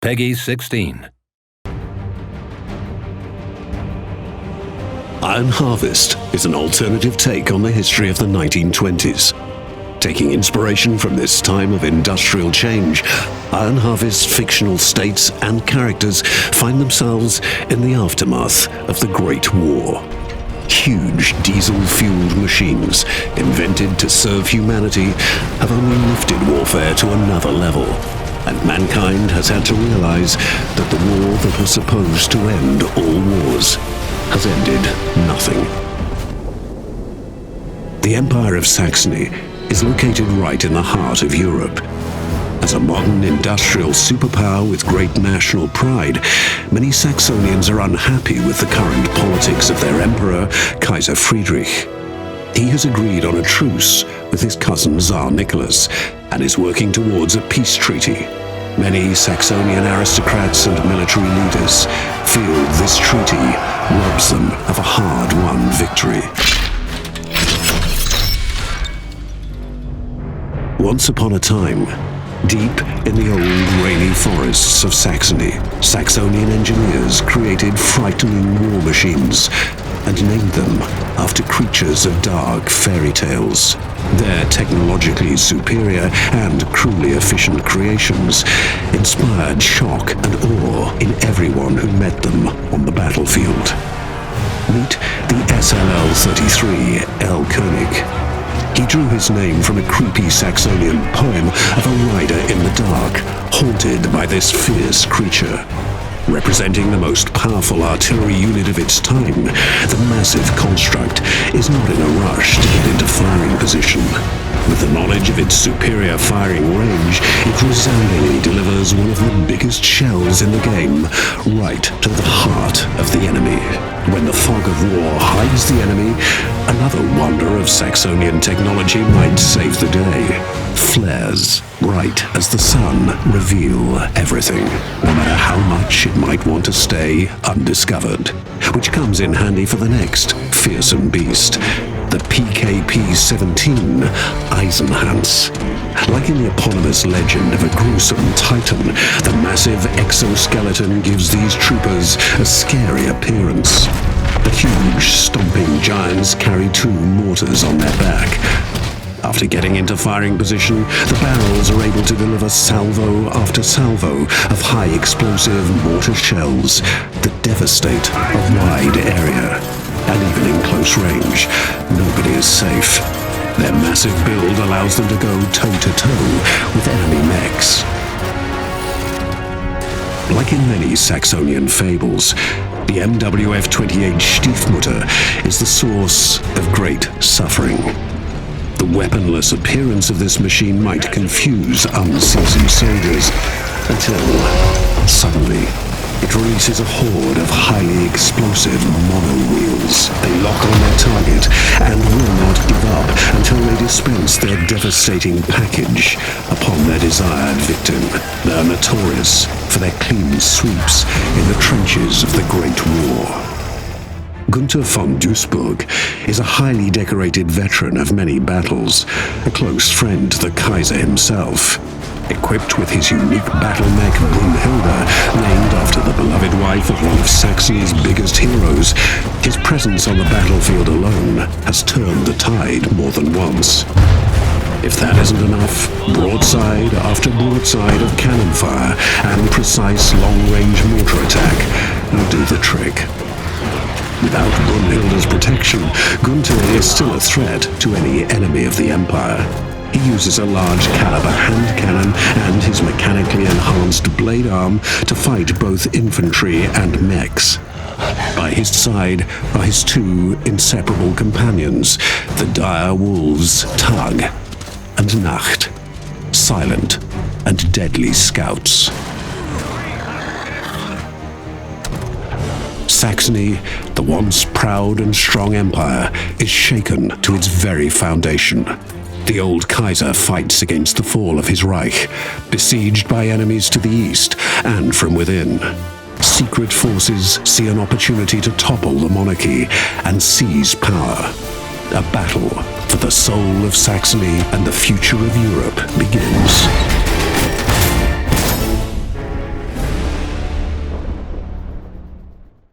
Peggy 16. Iron Harvest is an alternative take on the history of the 1920s. Taking inspiration from this time of industrial change, Iron Harvest's fictional states and characters find themselves in the aftermath of the Great War. Huge diesel-fueled machines, invented to serve humanity, have only lifted warfare to another level, and mankind has had to realize that the war that was supposed to end all wars has ended nothing. The Empire of Saxony is located right in the heart of Europe. As a modern industrial superpower with great national pride, many Saxonians are unhappy with the current politics of their emperor, Kaiser Friedrich. He has agreed on a truce with his cousin Tsar Nicholas and is working towards a peace treaty. Many Saxonian aristocrats and military leaders feel this treaty robs them of a hard-won victory. Once upon a time, deep in the old rainy forests of Saxony, Saxonian engineers created frightening war machines and named them after creatures of dark fairy tales. Their technologically superior and cruelly efficient creations inspired shock and awe in everyone who met them on the battlefield. Meet the SLL-33 L. König. He drew his name from a creepy Saxonian poem of a rider in the dark, haunted by this fierce creature. Representing the most powerful artillery unit of its time, the massive construct is not in a rush to get into firing position. With the knowledge of its superior firing range, it resoundingly delivers one of the biggest shells in the game, right to the heart of the enemy. When the fog of war hides the enemy, another wonder of Saxonian technology might save the day. Flares, bright as the sun, reveal everything, no matter how much it might want to stay undiscovered. Which comes in handy for the next fearsome beast, the PKP-17 Eisenhans. Like in the eponymous legend of a gruesome titan, the massive exoskeleton gives these troopers a scary appearance. The huge, stomping giants carry 2 mortars on their back. After getting into firing position, the barrels are able to deliver salvo after salvo of high-explosive mortar shells that devastate a wide area. And even in close range, nobody is safe. Their massive build allows them to go toe-to-toe with enemy mechs. Like in many Saxonian fables, the MWF-28 Stiefmutter is the source of great suffering. The weaponless appearance of this machine might confuse unseasoned soldiers until, suddenly, it releases a horde of highly explosive mono-wheels. They lock on their target and will not give up until they dispense their devastating package upon their desired victim. They are notorious for their clean sweeps in the trenches of the Great War. Gunther von Duisburg is a highly decorated veteran of many battles, a close friend to the Kaiser himself. Equipped with his unique battle mech Brunhilde, named after the beloved wife of one of Saxony's biggest heroes, his presence on the battlefield alone has turned the tide more than once. If that isn't enough, broadside after broadside of cannon fire and precise long-range mortar attack will do the trick. Without Brunhilde's protection, Gunther is still a threat to any enemy of the Empire. He uses a large caliber hand cannon and his mechanically enhanced blade arm to fight both infantry and mechs. By his side are his 2 inseparable companions, the dire wolves Tag and Nacht, silent and deadly scouts. Saxony, the once proud and strong empire, is shaken to its very foundation. The old Kaiser fights against the fall of his Reich, besieged by enemies to the east and from within. Secret forces see an opportunity to topple the monarchy and seize power. A battle for the soul of Saxony and the future of Europe begins.